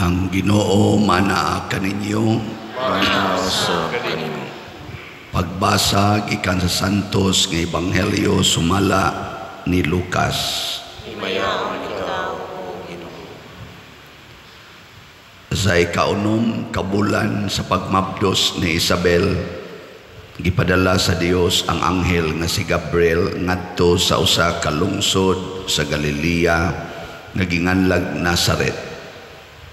Ang Ginoo manaa kaninyo. Manaosab kanimo. Pagbasa gikan sa Santos nga Ebanghelyo sumala ni Lucas. Himayaon ikaw, O Ginoo. Sa ikaunom kabulan sa pagmabdos ni Isabel, gipadala sa Dios ang anghel nga si Gabriel ngadto sa usa ka lungsod sa Galilea nga ginganlag Nazaret.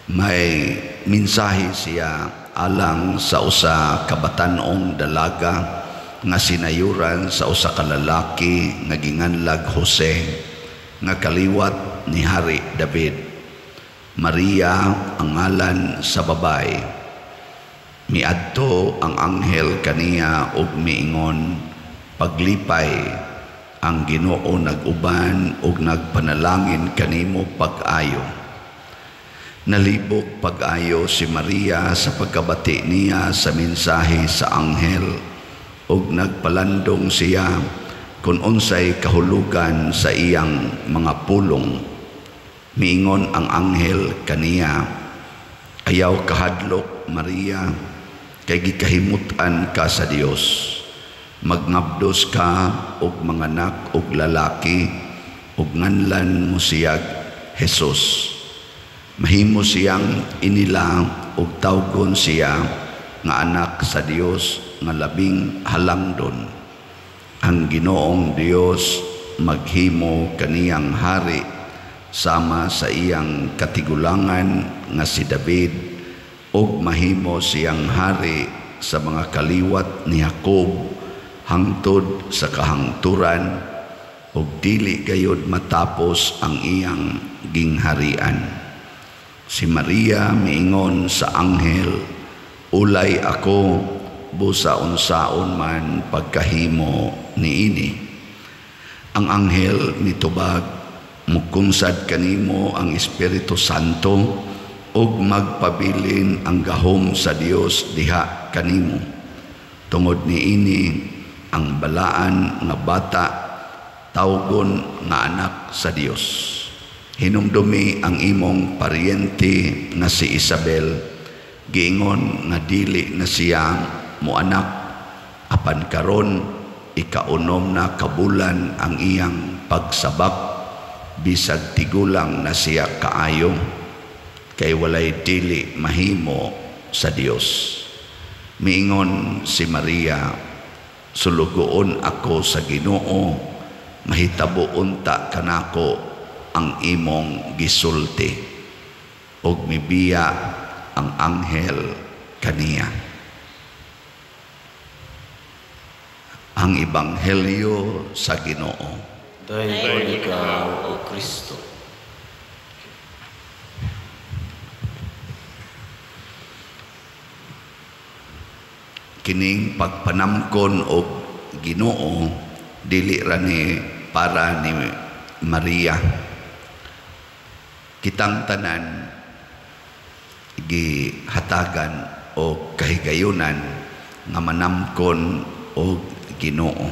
May mensahe siya alang sa usa ka batan-ong dalaga nga sinayuran sa usa ka lalaki nga ginganlag Jose nga kaliwat ni Hari David. Maria ang ngalan sa babae. Miadto ang anghel kaniya ug miingon, paglipay, ang Ginoo nag-uban ug nagpanalangin kanimo pag-ayo. Nalibog pag-ayo si Maria sa pagkabati niya sa mensahe sa anghel ug nagpalandong siya kung unsay kahulugan sa iyang mga pulong. Miingon ang anghel kaniya, ayaw kahadlok Maria, kay gikahimutan ka sa Dios. Magngabdos ka og manganak og lalaki ug nganlan mo siyag Jesus. Mahimo siyang inila ug tawgon siya nga anak sa Dios nga labing halangdon. Ang Ginoong Dios maghimo kaniyang hari sama sa iyang katigulangan nga si David ug mahimo siyang hari sa mga kaliwat ni Jacob hangtod sa kahangturan ug dili gayud matapos ang iyang gingharian. Si Maria miingon sa anghel, ulay ako busa unsaon man pagkahimo niini. Ang anghel nitubag, mukumsad kanimo ang Espiritu Santo ug magpabilin ang gahom sa Dios diha kanimo. Tungod niini ang balaan nga bata tawgon nga anak sa Dios. Hinumdumi ang imong paryente nga si Isabel, giingon nga dili na siya mo anak, apan karon ikaunom na kabulan ang iyang pagsabak, bisag tigulang na siya kaayo, kay walay dili mahimo sa Dios. Miingon si Maria, sulugoon ako sa Ginoo, mahitabo unta kanako ang imong gisulti, ug mibiya ang anghel kaniya. Ang Ebanghelyo sa Ginoo. Dayon ikaw, O Kristo. Kining pagpanamkon og Ginoo dili ra ni para ni Maria. Kitang tanan gihatagan o kahigayunan nga manamkon og Ginoo.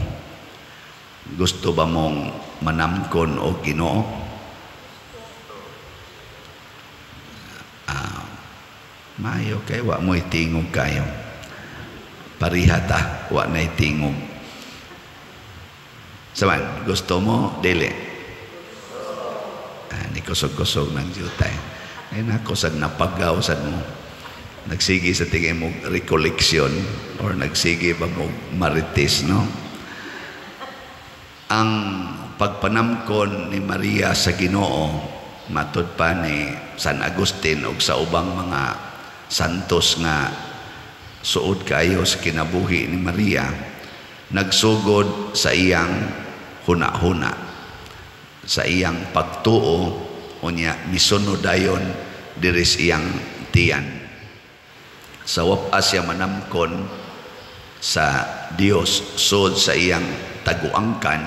Gusto ba mong manamkon og Ginoo? Mayo kay wa mo'y tingog kayo. Parihata, wa na'y tingog. Saman, gusto mo? Dili. Ni kusog-kusog ng jutay. Ay nakusag napagaw sa mo. Nagsigi sa tingin mo recollection or nagsigi ba mo marites, no? Ang pagpanamkon ni Maria sa Ginoo matud pa ni San Agustin o sa ubang mga santos nga suod kayo sa kinabuhi ni Maria, nagsugod sa iyang huna-huna, sa iyang pagtuo, unya misunodayon diris iyang tiyan. Sa wapas siya manamkon sa Dios sud sa iyang taguangkan,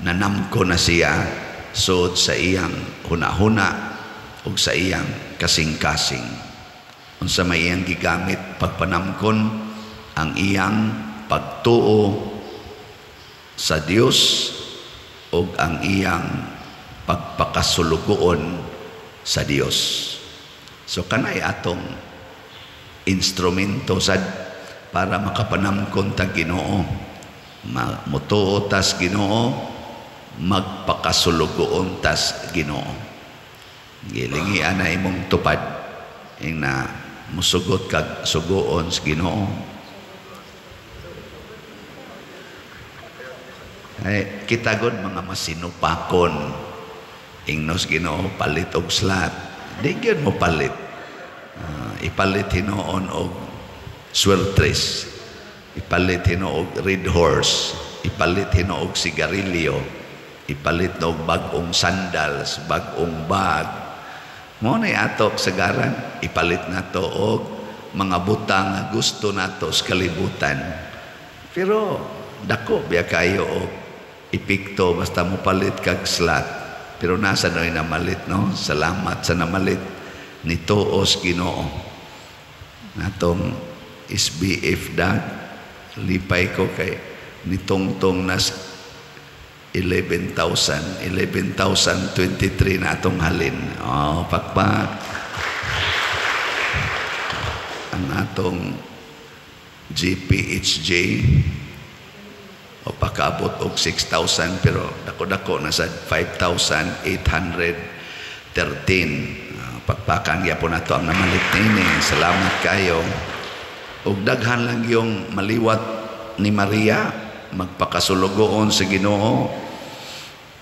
nanamkon na siya sud sa iyang huna-huna ug sa iyang kasing-kasing. Unsa may iyang gigamit pagpanamkon, ang iyang pagtuo sa Dios ug ang iyang pagpakasulugoon sa Dios. So kanay atong instrumento sad para makapanamkon ta Ginoo, mutuo tas Ginoo, magpakasulugoon tas Ginoo. Gilingi ana imong tupad ing na musugot kag sugoon sa Ginoo. Ay kita gud mga masinupakon ingnos Ginoo palit og slat. Di gyud mo palit. Ipalit hinoon og swertres. Ipalit hino og red horse. Ipalit hino og sigarilyo. Ipalit og bag-ong sandals, bag-ong bag. Mo na ato sagaran, ipalit nato og mga butang nga gusto nato sa kalibutan. Pero dako biya kayo og ipikto basta mo palit kag slat. Pero nasa noy namalit, no? Salamat sa namalit ni Tuos Ginoo. Natong SBF dag, lipay ko kay ni Tongtong nas 11,023 na atong halin. Oh, pakpak. Ang atong GPHJ o pakaabot og 6,000 pero dako-dako na sa 5,813. Pagpakan gyapon nato ang namalit nini. Salamat kayo. Ug daghan lang yung maliwat ni Maria magpakasulugoon sa Ginoo.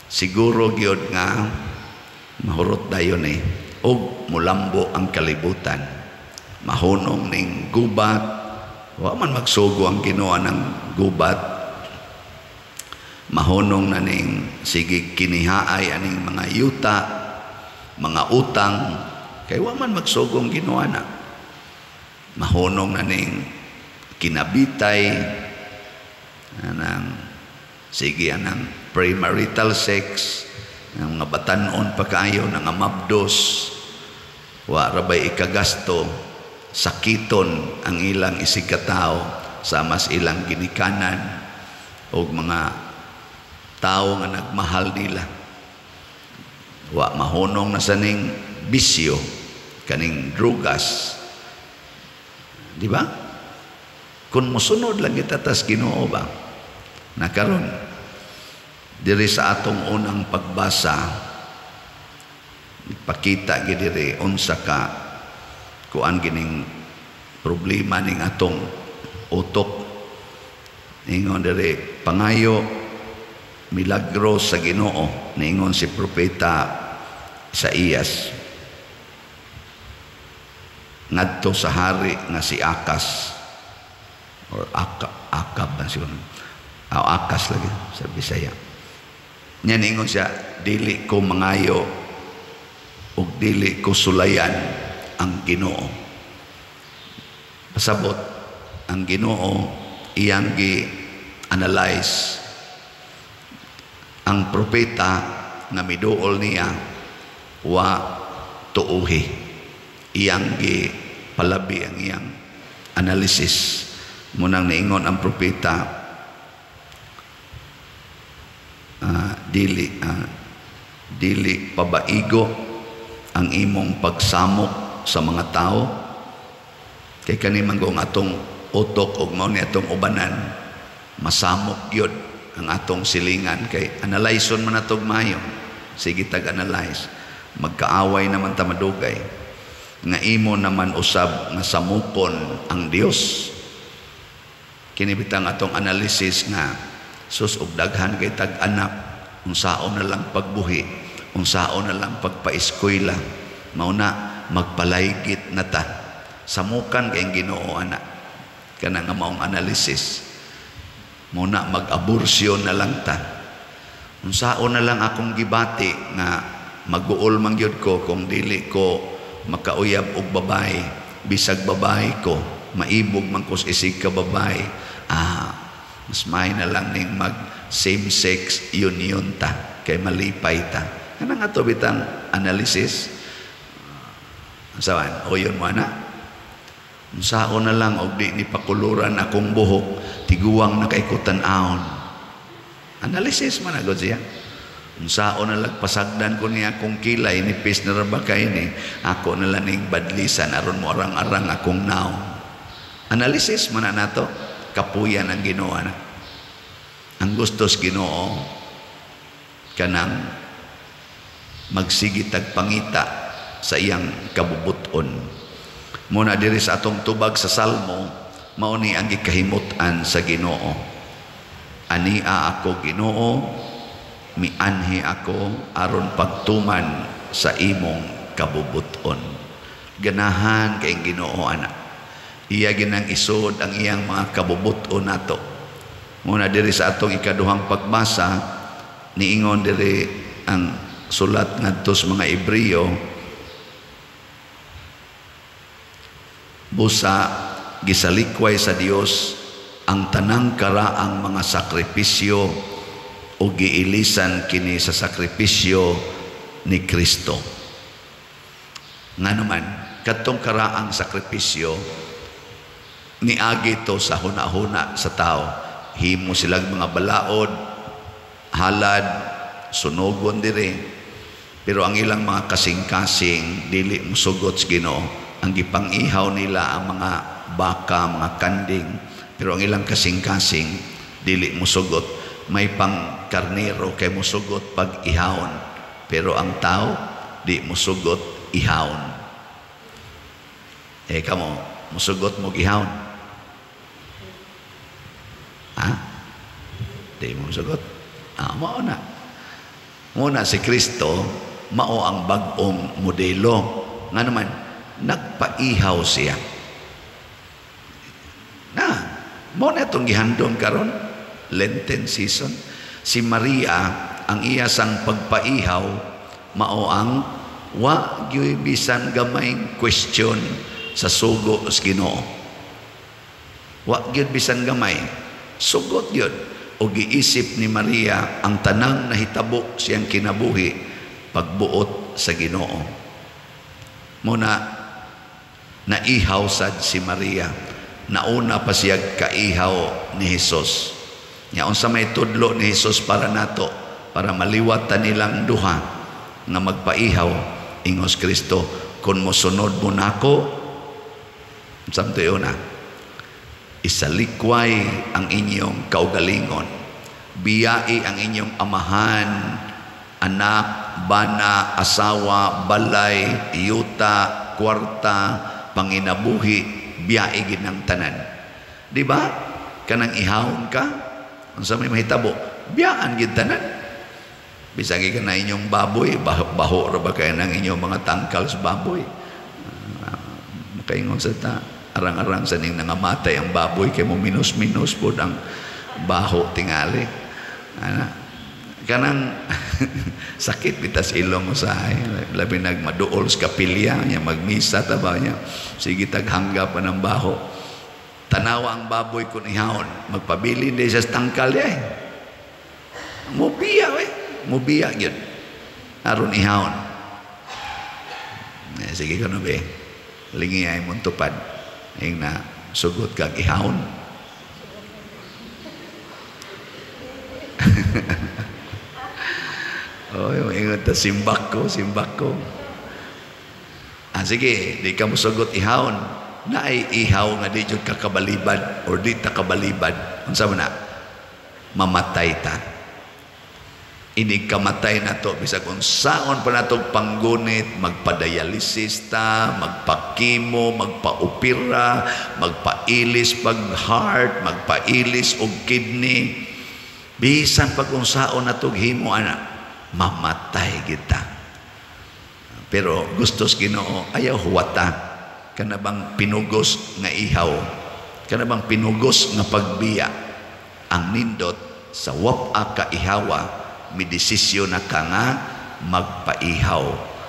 Siguro gyud nga mahurot dayon ug mulambo ang kalibutan. Mahunong ning gubat. Wa man magsugo ang Ginoo ng gubat. Mahunong na ning sige kinihaay aning mga yuta, mga utang, kay wa man magsugong Ginoo na. Mahunong na ning kinabitay, anang sige anang premarital sex, ang mga batanon pa kayo, nga mabdos, wa rabay ikagasto, sakiton ang ilang isigkatao, sa mas ilang ginikanan, o mga tao nga nagmahal nila. Wa mahunong na sa ning bisyo, kaning drugas. Di ba? Kung musunod lang kita tas Ginoo ba? Nakaroon, diri sa atong unang pagbasa, ipakita gidiri unsa ka kuan gining problema ning atong utok. Ingon diri pangayo milagro sa Ginoo, niingon si propeta Isaías ngadto sa hari nga si Akas or Akab na siguro, Akas lagi sa Bisaya. Nya niingon siya, dili ko mangayo ug dili ko sulayan ang Ginoo. Pasabot ang Ginoo iyang gi-analyze ang propeta nga miduol niya wa tuuhi. Iyang gi palabi ang iyang analysis. Munang niingon ang propeta, dili pabaigo ang imong pagsamok sa mga tao. Kay kanimang gong atong utok og mao ni atong ubanan, masamok yun ang atong silingan. Kay analyson man natog mayo, sige tag-analyze. Magkaaway naman ta madugay nga imo naman usab nga samukon ang Dios. Kinibitang atong analysis nga sus og daghan kay tag-anak, unsaon na lang pagbuhi, unsaon na lang pagpaeskwela, mao na magpalaygit na ta. Samukan kay Ginoo ana. Kana nga maong analysis. Muna mag-abortion na lang ta. Unsaon na lang akong gibati nga mag-uol man gyud ko kung dili ko makauyab og babae, bisag babae ko, maibog man ko isig ka babae. Mas may na lang ning mag same-sex union ta kay malipay ta. Kanang ato bitang analysis. Sawan, o yun mo na. Unsaon na lang og di ni pakuluran akong buhok, tiguwang na kay kutan-aon. Analysis man agad siya. Unsaon na pasagdan ko niya akong kilay nipis na rabakay ni ako na laning badlisan aron mo arang-arang akong naw. Analysis man na nato, kapuyan ang Ginoo na. Ang gustos Ginoo kanang magsigit ag pangita sa iyang kabubuton. Muna diri sa atong tubag sa Salmo, mao ni ang gikahimut-an sa Ginoo. Ania ako Ginoo, mianhi ako aron pagtuman sa imong kabubuton. Ganahan kay Ginoo ana. Iya ginang isod ang iyang mga kabubuton nato. Muna diri sa atong ikaduhang pagbasa, niingon diri ang sulat ngadto sa mga Hebreo, busa gisalikway sa Dios ang tanang karaang mga sakripisyo o giilisan kini sa sakripisyo ni Kristo. Nga naman, katong karaang sakripisyo, niagi to sa huna-huna sa tao. Himo silang mga balaod, halad, sunogon diri. Pero ang ilang mga kasing-kasing, dili musugot sa Ginoo. Ang gipang-ihaw nila ang mga baka, mga kanding. Pero ang ilang kasing-kasing, dili musugot. May pang karnero kay musugot pag ihawon, pero ang tao di musugot ihawon. Kamo musugot mo ihawon, ha? Di mo musugot. Mao na. Muna si Kristo mao ang bag-ong modelo. Nga naman nagpaihaw siya. Mao na itong gihandom karon Lenten season. Si Maria ang iya sang pagpaihaw mao ang wa gyud bisan gamay question sa sugo sa Ginoo. Wa gyud bisan gamay, sugot gyud. O giisip ni Maria ang tanang nahitabo siyang kinabuhi pagbuot sa Ginoo. Muna naihaw sad si Maria. Nauna pa siya kaihaw ni Jesus. Nya unsa may tudlo ni Jesus para nato, para maliwatan nilang duha nga magpaihaw, ingos Kristo, kun mosunod mo nako, unsam tuyo na, isalikway ang inyong kaugalingon, biyai ang inyong amahan, anak, bana, asawa, balay, yuta, kwarta, panginabuhi, biyai ginang tanan. Di ba? Kanang ihawon ka, unsa may mahitabo, biyaan gid tanan. Bisag ka na inyong baboy, baho ra ba kay nang inyong mga tangkal sa baboy. Makaingon sa ta, arang-arang sa ning nangamatay ang baboy kay mo minus-minus pod ang baho tingali. Kanang sakit bitas ilong usahay, labi nagmaduol sa kapilya nya magmisa ta ba nya, sige taghangga pa ng baho. Tanawa ang baboy kun ihawon, magpabili di sa tangkal ay. Mubiya gyud. Aron ihawon. Sige kano be. Lingi ay mong tupad. Ing na sugot kag ihawon. Ingat ta simbak ko. Sige, di ka mo sugot ihawon. Naay ihaw nga di jud kakabalibad or di ta kabalibad. Unsa man na? Mamatay ta. Ini kamatay na to bisag unsaon pa natong panggunit, magpa-dialysis ta, magpa-chemo, magpa-opera, magpa-ilis pag heart, magpa-ilis og kidney. Bisan pag unsaon natong himo ana, mamatay kita. Pero gustos Ginoo ayaw huwata. Kana bang pinugos nga ihaw, kana bang pinugos nga pagbiya, ang nindot sa wap-a ka ihawa, midesisyon na ka nga magpaihaw,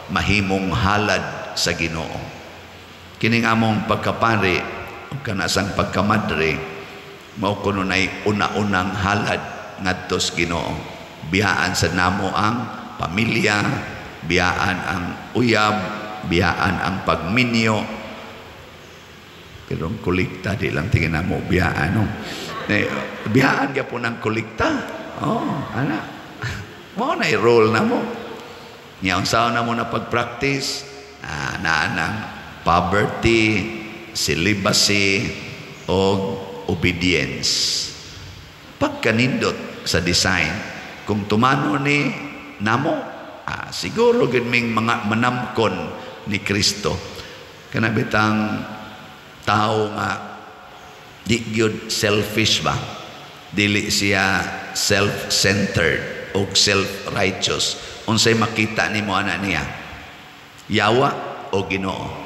mahimong halad sa Ginoo. Kining among pagkapari o kanasang pagkamadre, mao kuno nay una-unang halad ngadto sa Ginoo. Biyaan sa namo ang pamilya, biyaan ang uyab, biyaan ang pagminyo. Pero ang kolekta, di lang tingin na mo biyaan. No? Biyaan ka po ng kolekta. Ana. Mo na i-roll na mo. Nya unsaon na mo na pag-practice? Naanang poverty, celibacy, o obedience. Pagkanindot sa design, kung tumano ni namo, siguro gid-ming mga manamkon ni Kristo. Kanabitang tao nga di gyud selfish ba? Dili siya self-centered o self-righteous. Unsay makita nimo ana niya? Yawa o Ginoo?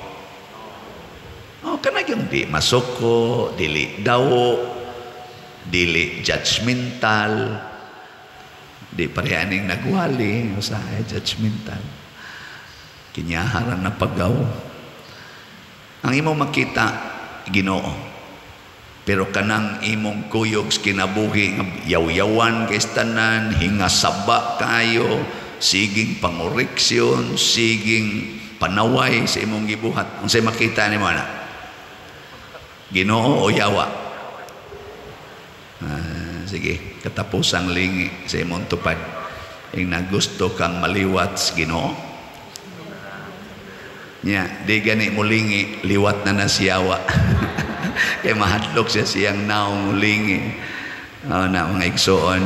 Kana yung di masuko, dili dawo, dili judgmental, di parehaning nagwali, usahay judgmental. Kinyaharan na paggaw. Ang imong makita, Ginoo. Pero kanang imong kuyog kinabuhi, yaw-yawan kay tanan, hingasaba kayo, siging pangoriksyon, siging panaway sa imong gibuhat. Unsay makita nimo ana? Ginoo o yawa? Sige, katapusang lingi sa imong tupad. Ing nagusto kang maliwat sa Ginoo. Nya, di gani mo lingi, liwat na si yawa. Kaya mahadlok siya siyang naong mulingi. Na mga igsoon,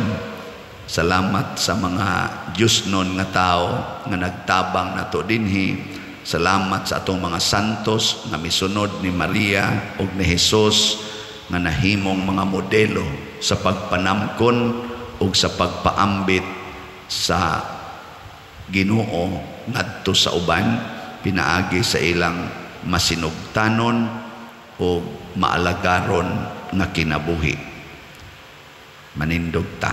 salamat sa mga Diyos nun nga tao nga nagtabang na to dinhi. Salamat sa atong mga santos nga misunod ni Maria o ni Jesus nga nahimong mga modelo sa pagpanamkon o sa pagpaambit sa Ginoo ngadto sa uban, pinaagi sa ilang masinugtanon o maalagaron nga kinabuhi. Manindog ta.